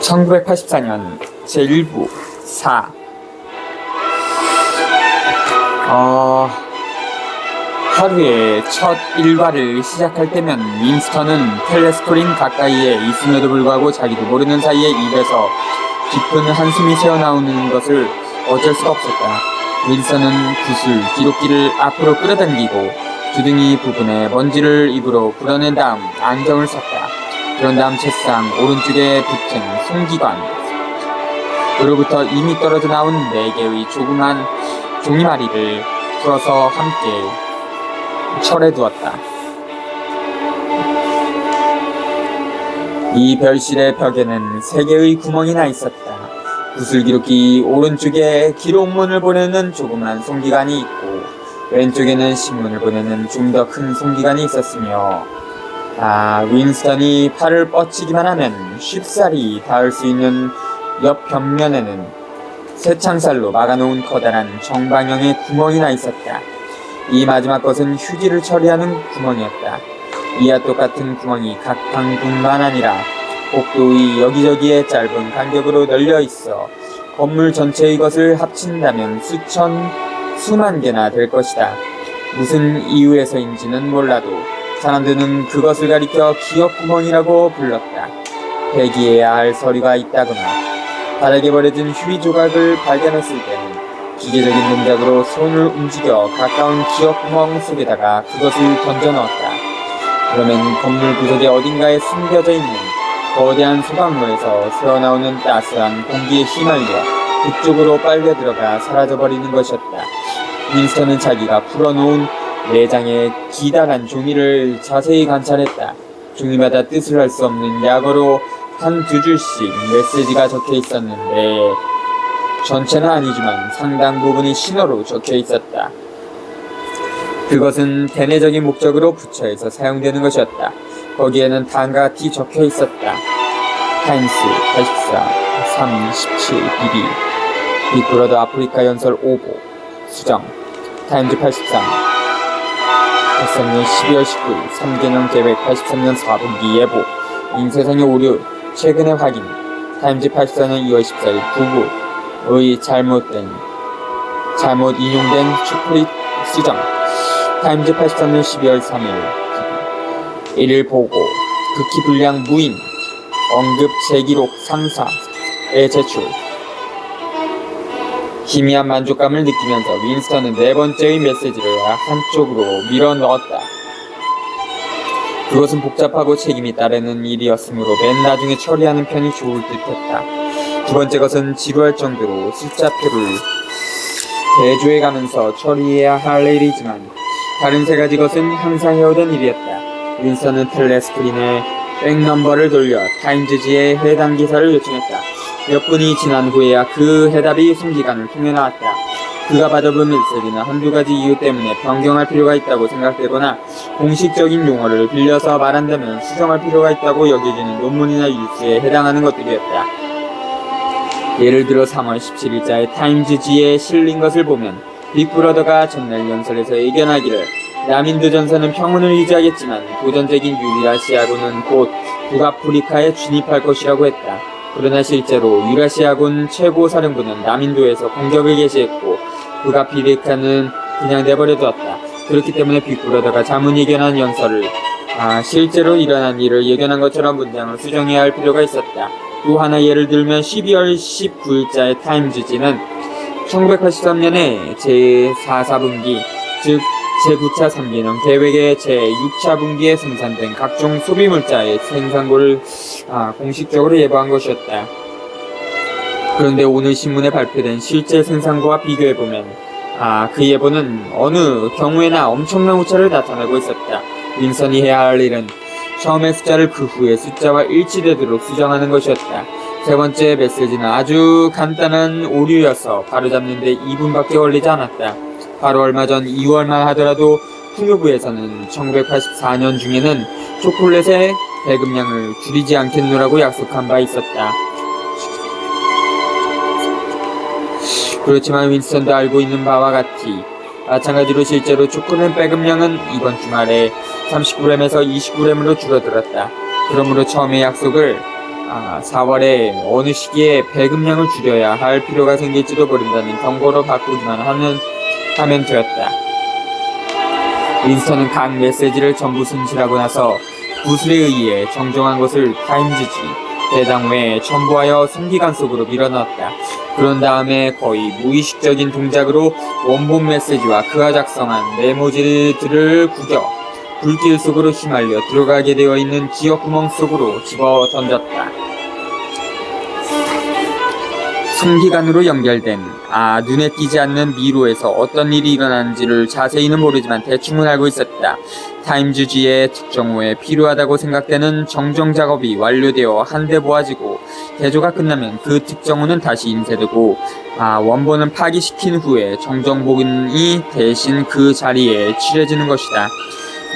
1984년 제1부 4 하루의 첫 일과를 시작할 때면 윈스턴은 텔레스크린 가까이에 있음에도 불구하고 자기도 모르는 사이에 입에서 깊은 한숨이 새어나오는 것을 어쩔 수가 없었다. 윈스턴은 구슬 기록기를 앞으로 끌어당기고 주둥이 부분에 먼지를 입으로 불어낸 다음 안경을 썼다. 그런 다음 책상 오른쪽에 붙은 송기관 으로부터 이미 떨어져 나온 4개의 조그만 종이마리를 풀어서 함께 철에 두었다. 이 별실의 벽에는 3개의 구멍이 나 있었다. 구슬기록기 오른쪽에 기록문을 보내는 조그만 송기관이 있고 왼쪽에는 신문을 보내는 좀 더 큰 송기관이 있었으며 윈스턴이 팔을 뻗치기만 하면 쉽사리 닿을 수 있는 옆 벽면에는 쇠창살로 막아놓은 커다란 정방형의 구멍이 나 있었다. 이 마지막 것은 휴지를 처리하는 구멍이었다. 이와 똑같은 구멍이 각 방뿐만 아니라 복도의 여기저기에 짧은 간격으로 널려 있어 건물 전체의 것을 합친다면 수만 개나 될 것이다. 무슨 이유에서인지는 몰라도 사람들은 그것을 가리켜 기억구멍이라고 불렀다. 폐기해야 할 서류가 있다거나 바닥에 버려진 휴지 조각을 발견했을 때는 기계적인 동작으로 손을 움직여 가까운 기억구멍 속에다가 그것을 던져 넣었다. 그러면 건물 구석에 어딘가에 숨겨져 있는 거대한 소각로에서 새어나오는 따스한 공기에 휘말려 그쪽으로 빨려 들어가 사라져버리는 것이었다. 윈스턴은 자기가 풀어놓은 4장의 기다란 종이를 자세히 관찰했다. 종이마다 뜻을 알 수 없는 약어로 1-2줄씩 메시지가 적혀 있었는데 전체는 아니지만 상당 부분이 신호로 적혀 있었다. 그것은 대내적인 목적으로 부처에서 사용되는 것이었다. 거기에는 다음과 같이 적혀 있었다. 타임스 84 317 BB 빅브러더 아프리카 연설 5보 수정 타임즈 83 83년 12월 19일 3개년 계획 83년 4분기 예보 인세상의 오류 최근의 확인 타임즈 84년 2월 14일 부부의 잘못 인용된 추프릿 수정 타임즈 83년 12월 3일 1일 보고 극히 불량 무인 언급 재기록 상사의 제출 희미한 만족감을 느끼면서 윈스턴은 4번째의 메시지를 한쪽으로 밀어 넣었다. 그것은 복잡하고 책임이 따르는 일이었으므로 맨 나중에 처리하는 편이 좋을 듯했다. 2번째 것은 지루할 정도로 숫자표를 대조해가면서 처리해야 할 일이지만 다른 3가지 것은 항상 해오던 일이었다. 윈스턴은 텔레스크린에 백넘버를 돌려 타임즈지에 해당 기사를 요청했다. 몇 분이 지난 후에야 그 해답이 송기관을 통해 나왔다. 그가 받아본 메시지는 1-2가지 이유 때문에 변경할 필요가 있다고 생각되거나 공식적인 용어를 빌려서 말한다면 수정할 필요가 있다고 여겨지는 논문이나 뉴스에 해당하는 것들이었다. 예를 들어 3월 17일자의 타임즈지에 실린 것을 보면 빅브러더가 전날 연설에서 예견하기를 남인도 전선은 평온을 유지하겠지만 도전적인 유라시아군은 곧 북아프리카에 진입할 것이라고 했다. 그러나 실제로 유라시아군 최고사령부는 남인도에서 공격을 개시했고 북아프리카는 그냥 내버려두었다. 그렇기 때문에 빅브러더가 자문 예견한 연설을 실제로 일어난 일을 예견한 것처럼 문장을 수정해야 할 필요가 있었다. 또 하나 예를 들면 12월 19일자의 타임즈지는 1983년에 제4사분기 즉 제9차 3개년 계획의 제6차 분기에 생산된 각종 소비물자의 생산고를 공식적으로 예보한 것이었다. 그런데 오늘 신문에 발표된 실제 생산고와 비교해보면 그 예보는 어느 경우에나 엄청난 오차를 나타내고 있었다. 윈스턴이 해야 할 일은 처음의 숫자를 그 후의 숫자와 일치되도록 수정하는 것이었다. 3번째 메시지는 아주 간단한 오류여서 바로잡는데 2분밖에 걸리지 않았다. 바로 얼마 전 2월만 하더라도 풍요부에서는 1984년 중에는 초콜릿의 배급량을 줄이지 않겠노라고 약속한 바 있었다. 그렇지만 윈스턴도 알고 있는 바와 같이 마찬가지로 실제로 초콜릿 배급량은 이번 주말에 30g에서 20g으로 줄어들었다. 그러므로 처음의 약속을 4월에 어느 시기에 배급량을 줄여야 할 필요가 생길지도 모른다는 경고로 바꾸기만 하면 되었다. 윈스턴은 각 메시지를 전부 손실하고 나서 구슬에 의해 정정한 것을 타임즈지 배당후에 첨부하여 송기관 속으로 밀어넣었다. 그런 다음에 거의 무의식적인 동작으로 원본 메시지와 그가 작성한 메모지들을 구겨 불길 속으로 휘말려 들어가게 되어 있는 기억구멍 속으로 집어 던졌다. 송기관으로 연결된 눈에 띄지 않는 미로에서 어떤 일이 일어나는지를 자세히는 모르지만 대충은 알고 있었다. 타임즈지의 특정호에 필요하다고 생각되는 정정 작업이 완료되어 한데 모아지고 개조가 끝나면 그 특정호는 다시 인쇄되고 원본은 파기시킨 후에 정정본이 대신 그 자리에 칠해지는 것이다.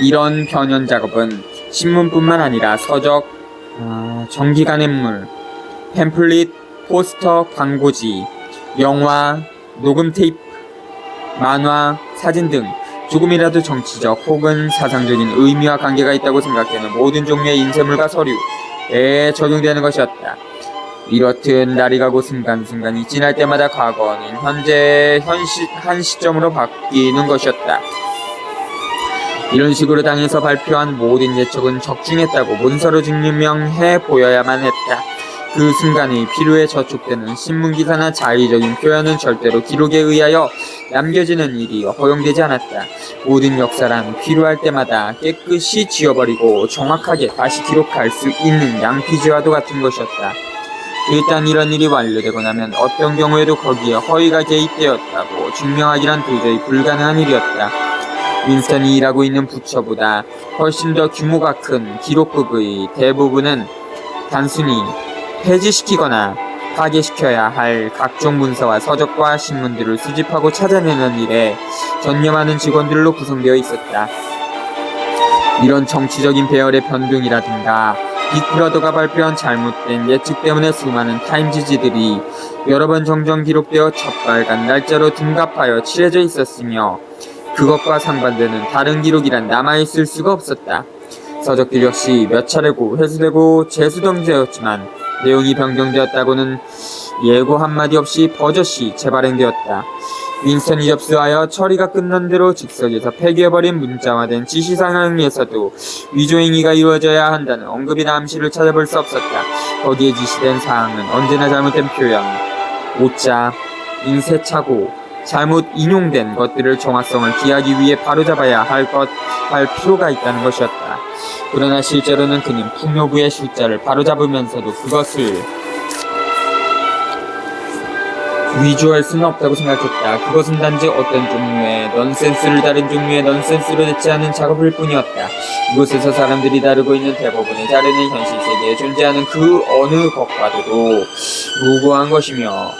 이런 변형 작업은 신문뿐만 아니라 서적, 정기간행물, 팸플릿, 포스터, 광고지, 영화, 녹음 테이프, 만화, 사진 등 조금이라도 정치적 혹은 사상적인 의미와 관계가 있다고 생각되는 모든 종류의 인쇄물과 서류에 적용되는 것이었다. 이렇듯 날이 가고 순간순간이 지날 때마다 과거는 한 시점으로 바뀌는 것이었다. 이런 식으로 당에서 발표한 모든 예측은 적중했다고 문서로 증명해 보여야만 했다. 그 순간의 필요에 저촉되는 신문기사나 자의적인 표현은 절대로 기록에 의하여 남겨지는 일이 허용되지 않았다. 모든 역사란 필요할 때마다 깨끗이 지워버리고 정확하게 다시 기록할 수 있는 양피지와도 같은 것이었다. 일단 이런 일이 완료되고 나면 어떤 경우에도 거기에 허위가 개입되었다고 증명하기란 도저히 불가능한 일이었다. 윈스턴이 일하고 있는 부처보다 훨씬 더 규모가 큰 기록국의 대부분은 단순히 폐지시키거나 파괴시켜야 할 각종 문서와 서적과 신문들을 수집하고 찾아내는 일에 전념하는 직원들로 구성되어 있었다. 이런 정치적인 배열의 변동이라든가 빅브러더가 발표한 잘못된 예측 때문에 수많은 타임지지들이 여러 번 정정 기록되어 첫발간 날짜로 둔갑하여 칠해져 있었으며 그것과 상반되는 다른 기록이란 남아있을 수가 없었다. 서적들 역시 몇 차례고 회수되고 재수정되었지만 내용이 변경되었다고는 예고 한마디 없이 버젓이 재발행되었다. 윈스턴이 접수하여 처리가 끝난 대로 즉석에서 폐기해버린 문자화된 지시사항에서도 위조행위가 이루어져야 한다는 언급이나 암시를 찾아볼 수 없었다. 거기에 지시된 사항은 언제나 잘못된 표현, 오자, 인쇄착오, 잘못 인용된 것들을 정확성을 기하기 위해 바로잡아야 할 필요가 있다는 것이었다. 그러나 실제로는 그는 풍요부의 숫자를 바로잡으면서도 그것을 위조할 수는 없다고 생각했다. 그것은 단지 어떤 종류의 넌센스를 다른 종류의 넌센스로 대체하는 작업일 뿐이었다. 이곳에서 사람들이 다루고 있는 대부분의 자료는 현실 세계에 존재하는 그 어느 것과도 무고한 것이며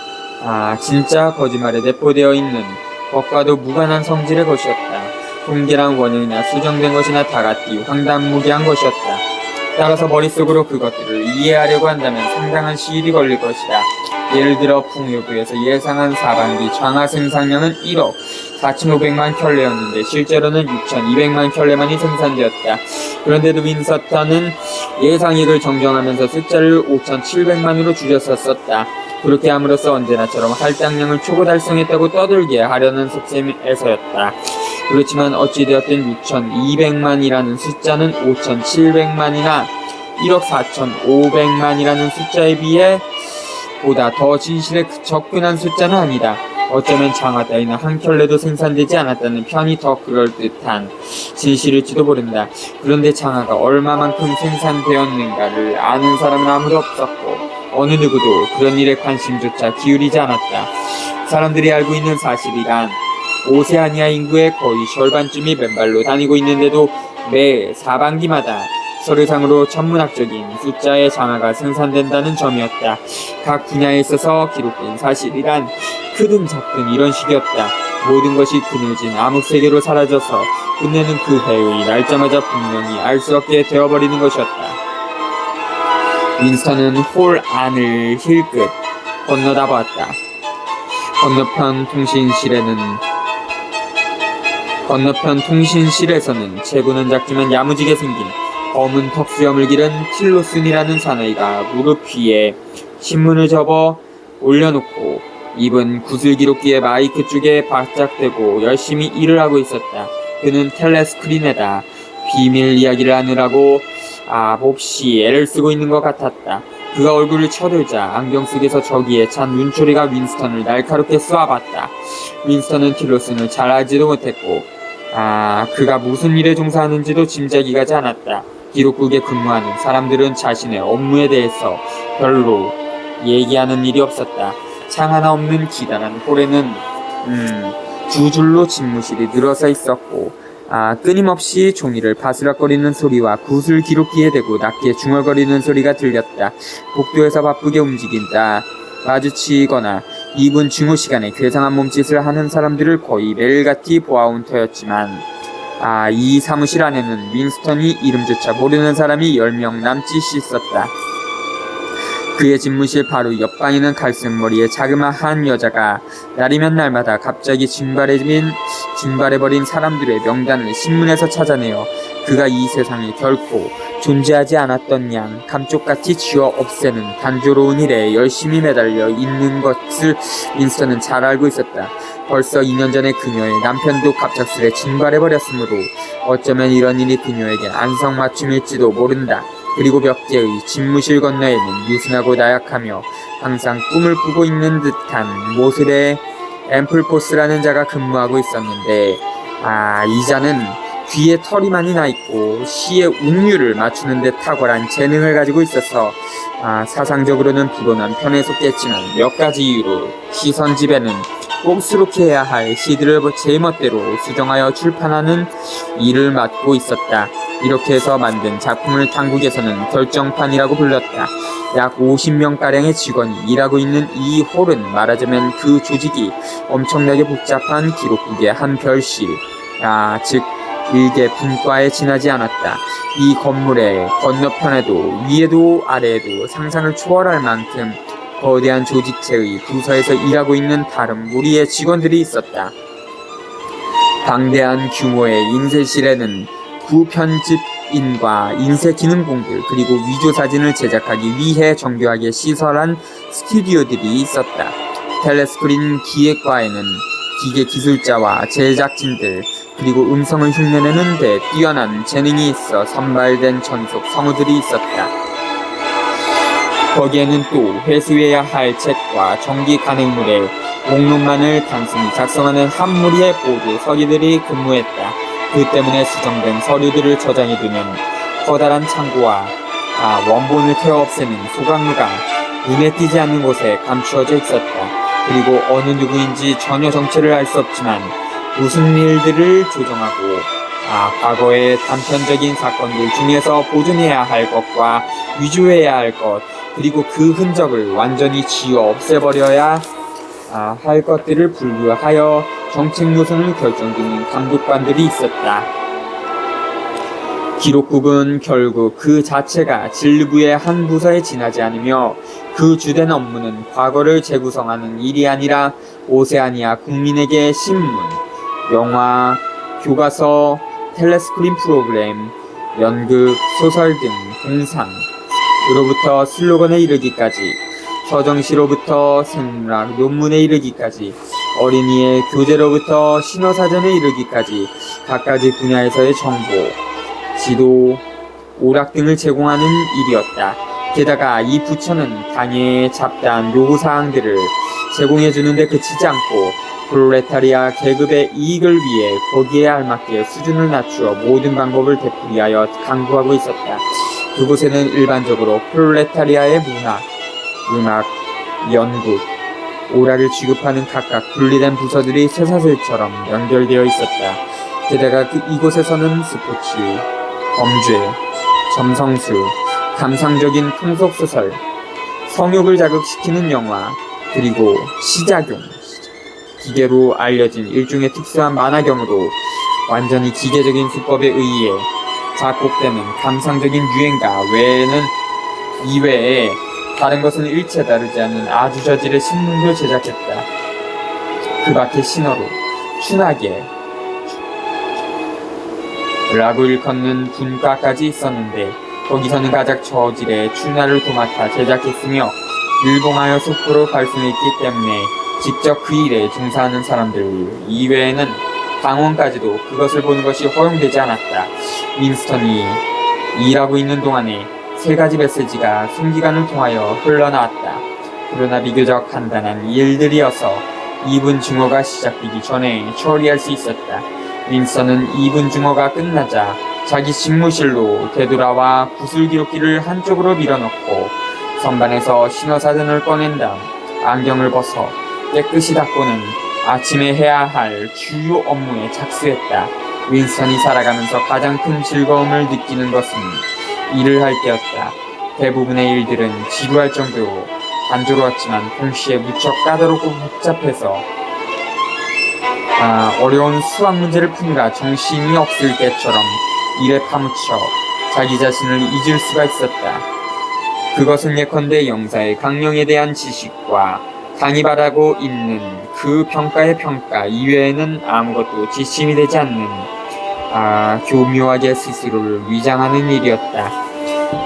진짜 거짓말에 내포되어 있는 것과도 무관한 성질의 것이었다. 통계랑 원형이나 수정된 것이나 다같이 황당무계한 것이었다. 따라서 머릿속으로 그것들을 이해하려고 한다면 상당한 시일이 걸릴 것이다. 예를 들어 풍요부에서 예상한 사반기 장화 생산량은 1억 4,500만 켤레였는데 실제로는 6,200만 켤레만이 생산되었다. 그런데도 윈스턴은 예상액을 정정하면서 숫자를 5,700만으로 줄였었다. 그렇게 함으로써 언제나처럼 할당량을 초고 달성했다고 떠들게 하려는 속셈에서였다. 그렇지만 어찌되었든 6,200만이라는 숫자는 5,700만이나 1억 4,500만이라는 숫자에 비해 보다 더 진실에 접근한 숫자는 아니다. 어쩌면 장화 따위는 한 켤레도 생산되지 않았다는 편이 더 그럴듯한 진실일지도 모른다. 그런데 장화가 얼마만큼 생산되었는가를 아는 사람은 아무도 없었고 어느 누구도 그런 일에 관심조차 기울이지 않았다. 사람들이 알고 있는 사실이란 오세아니아 인구의 거의 절반쯤이 맨발로 다니고 있는데도 매 사반기마다 서류상으로 천문학적인 숫자의 장화가 생산된다는 점이었다. 각 분야에 있어서 기록된 사실이란 크든 작든 이런 식이었다. 모든 것이 그늘진 암흑세계로 사라져서 끝내는 그 해의 날짜마저 분명히 알 수 없게 되어버리는 것이었다. 윈스턴은 홀 안을 힐끗 건너다 보았다. 건너편 통신실에서는 체구는 작지만 야무지게 생긴 검은 턱수염을 기른 틸로슨이라는 사나이가 무릎 위에 신문을 접어 올려놓고 입은 구슬 기록기의 마이크 쪽에 바짝 대고 열심히 일을 하고 있었다. 그는 텔레스크린에다 비밀 이야기를 하느라고 몹시 애를 쓰고 있는 것 같았다. 그가 얼굴을 쳐들자 안경 속에서 저기에 찬 눈초리가 윈스턴을 날카롭게 쏘아봤다. 윈스턴은 틸로슨을 잘 알지도 못했고 그가 무슨 일에 종사하는지도 짐작이 가지 않았다. 기록국에 근무하는 사람들은 자신의 업무에 대해서 별로 얘기하는 일이 없었다. 창 하나 없는 기다란 홀에는 두 줄로 집무실이 늘어서 있었고 끊임없이 종이를 바스락거리는 소리와 구슬 기록기에 대고 낮게 중얼거리는 소리가 들렸다. 복도에서 바쁘게 움직인다. 마주치거나 2분 중후 시간에 괴상한 몸짓을 하는 사람들을 거의 매일같이 보아온 터였지만 이 사무실 안에는 윈스턴이 이름조차 모르는 사람이 10명 남짓 있었다. 그의 집무실 바로 옆방에는 갈색머리의 자그마한 여자가 날이면 날마다 갑자기 증발해버린 사람들의 명단을 신문에서 찾아내어 그가 이 세상에 결코 존재하지 않았던 양 감쪽같이 쥐어 없애는 단조로운 일에 열심히 매달려 있는 것을 윈스턴은 잘 알고 있었다. 벌써 2년 전에 그녀의 남편도 갑작스레 증발해버렸으므로 어쩌면 이런 일이 그녀에겐 안성맞춤일지도 모른다. 그리고 몇 개의 집무실 건너에는 유순하고 나약하며 항상 꿈을 꾸고 있는 듯한 모습의 앰플포스라는 자가 근무하고 있었는데 이 자는 귀에 털이 많이 나있고 시의 운율을 맞추는 데 탁월한 재능을 가지고 있어서 사상적으로는 불온한 편에 속했지만 몇 가지 이유로 시선집에는 꼭 수록해야 할 시들을 제멋대로 수정하여 출판하는 일을 맡고 있었다. 이렇게 해서 만든 작품을 당국에서는 결정판이라고 불렀다. 약 50명가량의 직원이 일하고 있는 이 홀은 말하자면 그 조직이 엄청나게 복잡한 기록국의 한 별실, 즉 일개 분과에 지나지 않았다. 이 건물의 건너편에도 위에도 아래에도 상상을 초월할 만큼 거대한 조직체의 부서에서 일하고 있는 다른 무리의 직원들이 있었다. 방대한 규모의 인쇄실에는 구편집인과 인쇄기능공들 그리고 위조사진을 제작하기 위해 정교하게 시설한 스튜디오들이 있었다. 텔레스크린 기획과에는 기계기술자와 제작진들 그리고 음성을 흉내내는 데 뛰어난 재능이 있어 선발된 전속 성우들이 있었다. 거기에는 또 회수해야 할 책과 정기 간행물의 목록만을 단순히 작성하는 한 무리의 보조 서기들이 근무했다. 그 때문에 수정된 서류들을 저장해두는 커다란 창고와 원본을 태워 없애는 소각로가 눈에 띄지 않는 곳에 감추어져 있었다. 그리고 어느 누구인지 전혀 정체를 알 수 없지만 무슨 일들을 조정하고 과거의 단편적인 사건들 중에서 보존해야 할 것과 위조해야 할 것 그리고 그 흔적을 완전히 지워 없애버려야 할 것들을 분류하여 정책 노선을 결정짓는 감독관들이 있었다. 기록국은 결국 그 자체가 진료부의 한 부서에 지나지 않으며 그 주된 업무는 과거를 재구성하는 일이 아니라 오세아니아 국민에게 신문, 영화, 교과서, 텔레스크린 프로그램, 연극, 소설 등 동상으로부터 슬로건에 이르기까지 서정시로부터 생물학 논문에 이르기까지 어린이의 교재로부터 신어사전에 이르기까지 각가지 분야에서의 정보, 지도, 오락 등을 제공하는 일이었다. 게다가 이 부처는 당의 잡다한 요구사항들을 제공해주는데 그치지 않고 프롤레타리아 계급의 이익을 위해 거기에 알맞게 수준을 낮추어 모든 방법을 되풀이하여 강구하고 있었다. 그곳에는 일반적으로 프롤레타리아의 문화, 음악, 연극, 오락을 취급하는 각각 분리된 부서들이 쇠사슬처럼 연결되어 있었다. 게다가 이곳에서는 스포츠, 범죄, 점성술, 감상적인 통속소설, 성욕을 자극시키는 영화, 그리고 시작용, 기계로 알려진 일종의 특수한 만화경으로 완전히 기계적인 수법에 의해 작곡되는 감상적인 유행가 이외에 다른 것은 일체 다르지 않는 아주 저질의 신문도 제작했다. 그 밖의 신어로, 춘하게, 라고 일컫는 분과까지 있었는데 거기서는 가장 저질의 출나를 도맡아 제작했으며 일봉하여 속보로 발송했기 때문에 직접 그 일에 종사하는 사람들 이외에는 당원까지도 그것을 보는 것이 허용되지 않았다. 윈스턴이 일하고 있는 동안에 3가지 메시지가 송기관을 통하여 흘러나왔다. 그러나 비교적 간단한 일들이어서 2분 증오가 시작되기 전에 처리할 수 있었다. 윈스턴은 2분 증오가 끝나자 자기 집무실로 되돌아와 구슬 기록기를 한쪽으로 밀어넣고 선반에서 신호사전을 꺼낸 다음 안경을 벗어 깨끗이 닦고는 아침에 해야 할 주요 업무에 착수했다. 윈스턴이 살아가면서 가장 큰 즐거움을 느끼는 것은 일을 할 때였다. 대부분의 일들은 지루할 정도로 단조로웠지만 동시에 무척 까다롭고 복잡해서 어려운 수학 문제를 푸느라 정신이 없을 때처럼 일에 파묻혀 자기 자신을 잊을 수가 있었다. 그것은 예컨대 영사의 강령에 대한 지식과 당이 바라고 있는 그 평가의 평가 이외에는 아무것도 지침이 되지 않는 교묘하게 스스로를 위장하는 일이었다.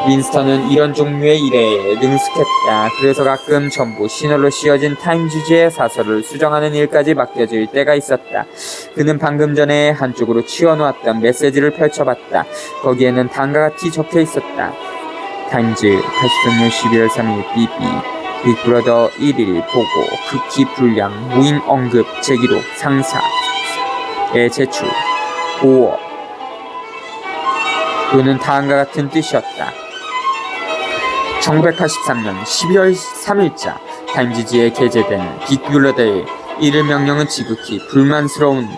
윈스턴은 이런 종류의 일에 능숙했다. 그래서 가끔 전부 신호로 씌워진 타임즈지의 사설을 수정하는 일까지 맡겨질 때가 있었다. 그는 방금 전에 한쪽으로 치워놓았던 메시지를 펼쳐봤다. 거기에는 다음과 같이 적혀 있었다. 타임즈 83년 12월 3일 BB 빅브러더 1일 보고 극히 불량 무인 언급 제기록 상사의 제출 5억 또는 다음과 같은 뜻이었다. 1983년 12월 3일자 타임즈지에 게재된 빅브러더의 1일 명령은 지극히 불만스러운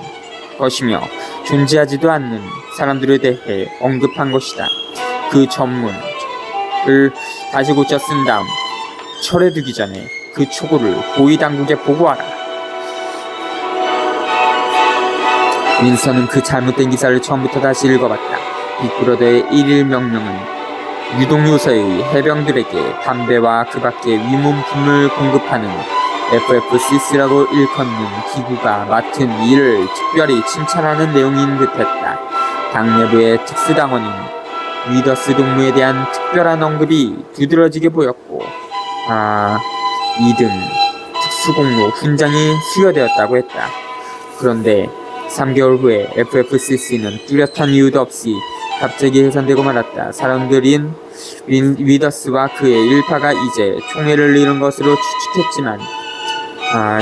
것이며 존재하지도 않는 사람들에 대해 언급한 것이다. 그 전문을 다시 고쳐 쓴 다음 철회두기 전에 그 초고를 고위당국에 보고하라. 윈스턴은 그 잘못된 기사를 처음부터 다시 읽어봤다. 빅브러더의 1일 명령은 유동요소의 해병들에게 담배와 그 밖의 위문품을 공급하는 FFCC라고 일컫는 기구가 맡은 일을 특별히 칭찬하는 내용인 듯했다. 당 내부의 특수당원인 위더스 동무에 대한 특별한 언급이 두드러지게 보였고 2등 특수공로 훈장이 수여되었다고 했다. 그런데 3개월 후에 FFCC는 뚜렷한 이유도 없이 갑자기 해산되고 말았다. 사람들인 위더스와 그의 일파가 이제 총애를 잃은 것으로 추측했지만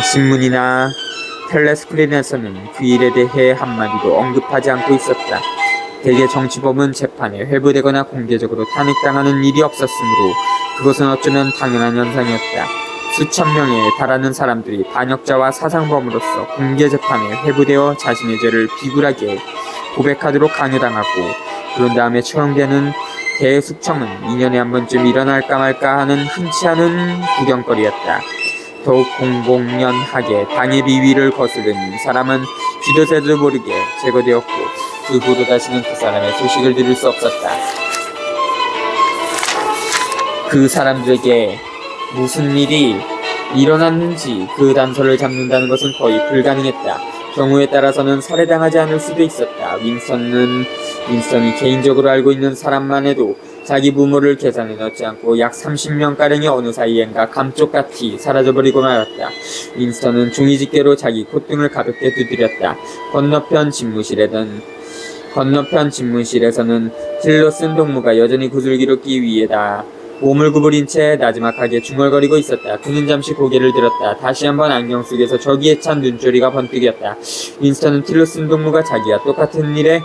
신문이나 텔레스크린에서는 그 일에 대해 한마디도 언급하지 않고 있었다. 대개 정치범은 재판에 회부되거나 공개적으로 탄핵당하는 일이 없었으므로 그것은 어쩌면 당연한 현상이었다. 수천 명에 달하는 사람들이 반역자와 사상범으로서 공개 재판에 회부되어 자신의 죄를 비굴하게 고백하도록 강요당하고 그런 다음에 처형되는 대숙청은 2년에 한 번쯤 일어날까 말까 하는 흔치 않은 구경거리였다. 더욱 공공연하게 당의 비위를 거스른 사람은 쥐도 새도 모르게 제거되었고 그 후로 다시는 그 사람의 소식을 들을 수 없었다. 그 사람들에게 무슨 일이 일어났는지 그 단서를 잡는다는 것은 거의 불가능했다. 경우에 따라서는 살해당하지 않을 수도 있었다. 윈스턴이 개인적으로 알고 있는 사람만 해도 자기 부모를 계산에 넣지 않고 약 30명가량이 어느 사이엔가 감쪽같이 사라져버리고 말았다. 윈스턴은 종이집게로 자기 콧등을 가볍게 두드렸다. 건너편 집무실에서는 틸러슨 동무가 여전히 구슬기록기 위에다 몸을 구부린 채 나지막하게 중얼거리고 있었다. 그는 잠시 고개를 들었다. 다시 한번 안경 속에서 저기에 찬 눈초리가 번뜩였다. 윈스턴은 틸러슨 동무가 자기와 똑같은 일에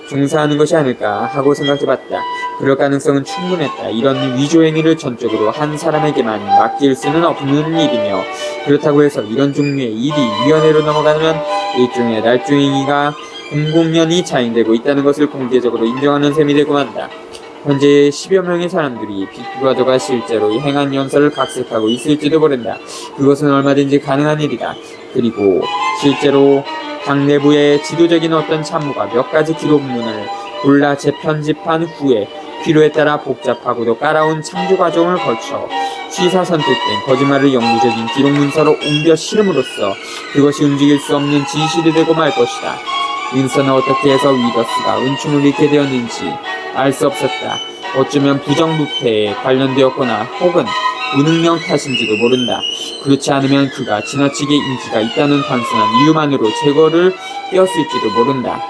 종사하는 것이 아닐까 하고 생각해봤다. 그럴 가능성은 충분했다. 이런 위조행위를 전적으로 한 사람에게만 맡길 수는 없는 일이며 그렇다고 해서 이런 종류의 일이 위원회로 넘어가면 일종의 날조행위가 공공연히 자행되고 있다는 것을 공개적으로 인정하는 셈이 되고 만다. 현재 10여 명의 사람들이 빅브러더가 실제로 행한 연설을 각색하고 있을지도 모른다. 그것은 얼마든지 가능한 일이다. 그리고 실제로 당 내부의 지도적인 어떤 참모가 몇 가지 기록문을 골라 재편집한 후에 필요에 따라 복잡하고도 까다로운 창조 과정을 거쳐 시사선택된 거짓말을 영구적인 기록 문서로 옮겨 실음으로써 그것이 움직일 수 없는 진실이 되고 말 것이다. 윈스턴은 어떻게 해서 위더스가 은총을 잃게 되었는지 알 수 없었다. 어쩌면 부정부패에 관련되었거나 혹은 무능력 탓인지도 모른다. 그렇지 않으면 그가 지나치게 인기가 있다는 단순한 이유만으로 제거를 떼었을지도 모른다.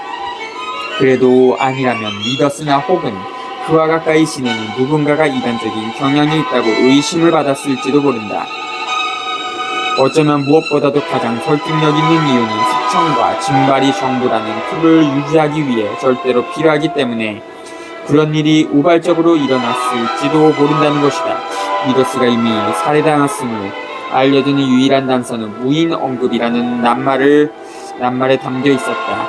그래도 아니라면 위더스나 혹은 그와 가까이 지내는 누군가가 이단적인 경향이 있다고 의심을 받았을지도 모른다. 어쩌면 무엇보다도 가장 설득력 있는 이유는 숙청과 징발이 정부라는 틀을 유지하기 위해 절대로 필요하기 때문에 그런 일이 우발적으로 일어났을지도 모른다는 것이다. 위더스가 이미 살해당했음을 알려주는 유일한 단서는 무인 언급이라는 낱말에 담겨 있었다.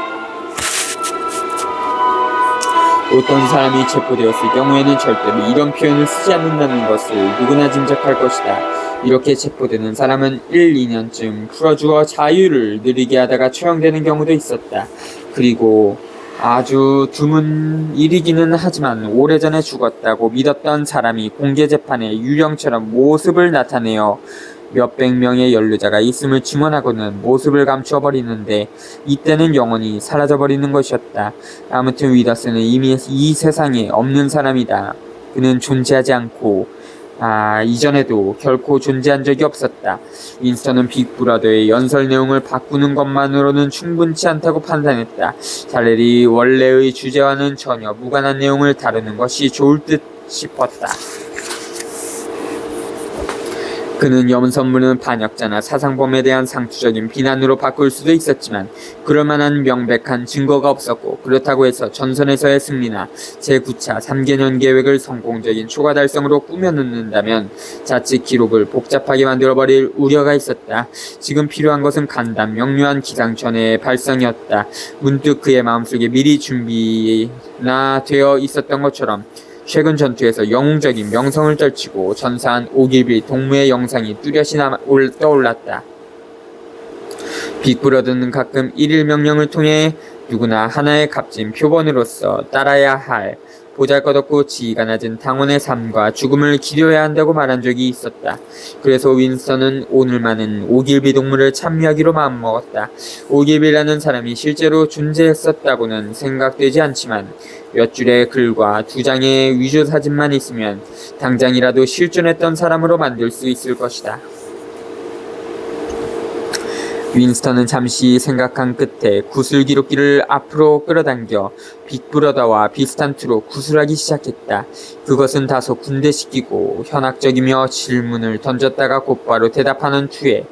어떤 사람이 체포되었을 경우에는 절대로 이런 표현을 쓰지 않는다는 것을 누구나 짐작할 것이다. 이렇게 체포되는 사람은 1, 2년쯤 풀어주어 자유를 누리게 하다가 처형되는 경우도 있었다. 그리고 아주 드문 일이기는 하지만 오래전에 죽었다고 믿었던 사람이 공개재판에 유령처럼 모습을 나타내어 몇백 명의 연루자가 있음을 증언하고는 모습을 감추어버리는데 이때는 영원히 사라져버리는 것이었다. 아무튼 위더스는 이미 이 세상에 없는 사람이다. 그는 존재하지 않고 이전에도 결코 존재한 적이 없었다. 윈스턴은 빅브라더의 연설 내용을 바꾸는 것만으로는 충분치 않다고 판단했다. 차라리 원래의 주제와는 전혀 무관한 내용을 다루는 것이 좋을 듯 싶었다. 그는 염선문은 반역자나 사상범에 대한 상투적인 비난으로 바꿀 수도 있었지만 그럴 만한 명백한 증거가 없었고, 그렇다고 해서 전선에서의 승리나 제9차 3개년 계획을 성공적인 초과 달성으로 꾸며넣는다면 자칫 기록을 복잡하게 만들어버릴 우려가 있었다. 지금 필요한 것은 간단 명료한 기상천외의 발성이었다. 문득 그의 마음속에 미리 준비나 되어 있었던 것처럼 최근 전투에서 영웅적인 명성을 떨치고 전사한 오길빌 동무의 영상이 뚜렷이 떠올랐다. 빅브러더는 가끔 일일 명령을 통해 누구나 하나의 값진 표본으로서 따라야 할 보잘것없고 지위가 낮은 당원의 삶과 죽음을 기려야 한다고 말한 적이 있었다. 그래서 윈스턴은 오늘만은 오길비 동무를 참여하기로 마음먹었다. 오길비라는 사람이 실제로 존재했었다고는 생각되지 않지만 몇 줄의 글과 2장의 위조 사진만 있으면 당장이라도 실존했던 사람으로 만들 수 있을 것이다. 윈스턴은 잠시 생각한 끝에 구슬 기록기를 앞으로 끌어당겨 빅브러더와 비슷한 투로 구슬하기 시작했다. 그것은 다소 군대식이고 현학적이며 질문을 던졌다가 곧바로 대답하는 투에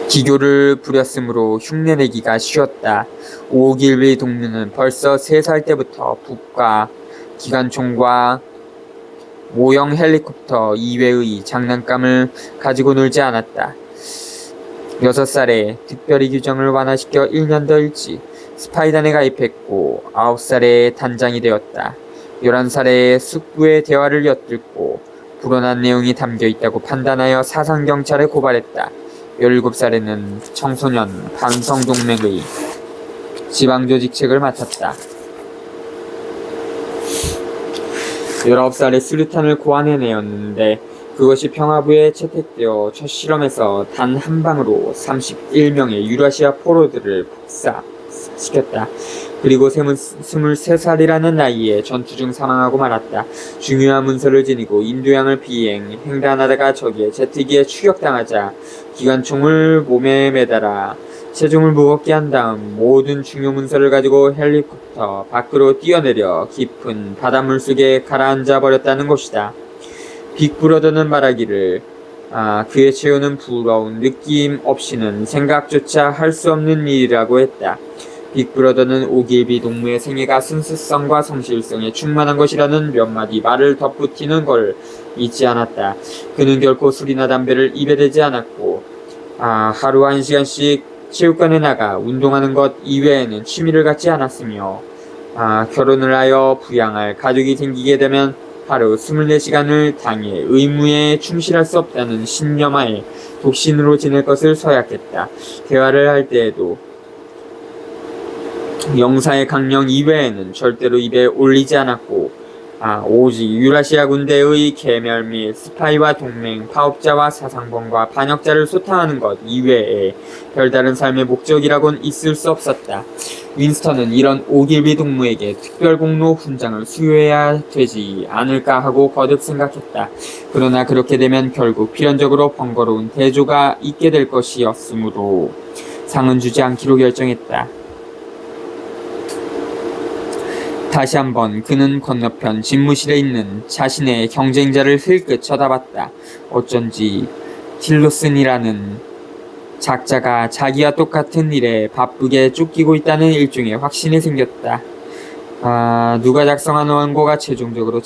기교를 부렸으므로 흉내내기가 쉬웠다. 오길빌 동무는 벌써 3살 때부터 북과 기관총과 모형 헬리콥터 이외의 장난감을 가지고 놀지 않았다. 6살에 특별히 규정을 완화시켜 1년 더 일찍 스파이단에 가입했고 9살에 단장이 되었다. 11살에 숙부의 대화를 엿듣고 불온한 내용이 담겨있다고 판단하여 사상경찰에 고발했다. 17살에는 청소년 반성동맹의 지방조직책을 맡았다. 19살에 수류탄을 고안해내었는데 그것이 평화부에 채택되어 첫 실험에서 단 한 방으로 31명의 유라시아 포로들을 폭사시켰다. 그리고 23살이라는 나이에 전투 중 사망하고 말았다. 중요한 문서를 지니고 인도양을 횡단하다가 저기에 제트기에 추격당하자 기관총을 몸에 매달아 체중을 무겁게 한 다음 모든 중요 문서를 가지고 헬리콥터 밖으로 뛰어내려 깊은 바닷물 속에 가라앉아 버렸다는 것이다. 빅브러더는 말하기를 그의 채우는 부러운 느낌 없이는 생각조차 할 수 없는 일이라고 했다. 빅브러더는 오길비 동무의 생애가 순수성과 성실성에 충만한 것이라는 몇 마디 말을 덧붙이는 걸 잊지 않았다. 그는 결코 술이나 담배를 입에 대지 않았고 하루 1시간씩 체육관에 나가 운동하는 것 이외에는 취미를 갖지 않았으며 결혼을 하여 부양할 가족이 생기게 되면 하루 24시간을 당의 의무에 충실할 수 없다는 신념하에 독신으로 지낼 것을 서약했다. 대화를 할 때에도 영사의 강령 이외에는 절대로 입에 올리지 않았고 오직 유라시아 군대의 계멸 및 스파이와 동맹, 파업자와 사상범과 반역자를 소탕하는 것 이외에 별다른 삶의 목적이라곤 있을 수 없었다. 윈스턴은 이런 오길비 동무에게 특별공로 훈장을 수여해야 되지 않을까 하고 거듭 생각했다. 그러나 그렇게 되면 결국 필연적으로 번거로운 대조가 있게 될 것이었으므로 상은 주지 않기로 결정했다. 다시 한번 그는 건너편 집무실에 있는 자신의 경쟁자를 흘끗 쳐다봤다. 어쩐지 틸로슨이라는 작자가 자기와 똑같은 일에 바쁘게 쫓기고 있다는 일종의 확신이 생겼다. 누가 작성한 원고가 최종적으로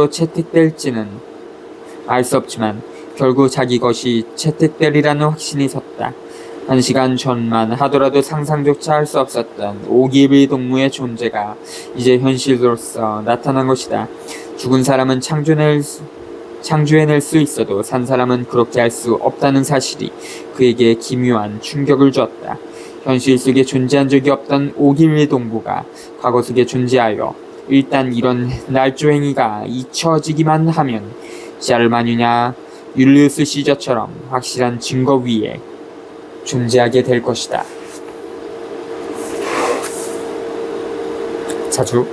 채택될지는 알 수 없지만 결국 자기 것이 채택되리라는 확신이 섰다. 1시간 전만 하더라도 상상조차 할 수 없었던 오길비 동무의 존재가 이제 현실로서 나타난 것이다. 죽은 사람은 창조해낼 수 있어도 산 사람은 그렇게 할 수 없다는 사실이 그에게 기묘한 충격을 주었다. 현실 속에 존재한 적이 없던 오길비 동무가 과거 속에 존재하여 일단 이런 날조 행위가 잊혀지기만 하면 샤르마뉴냐 율리우스 시저처럼 확실한 증거 위에 존재하게 될 것이다. 자주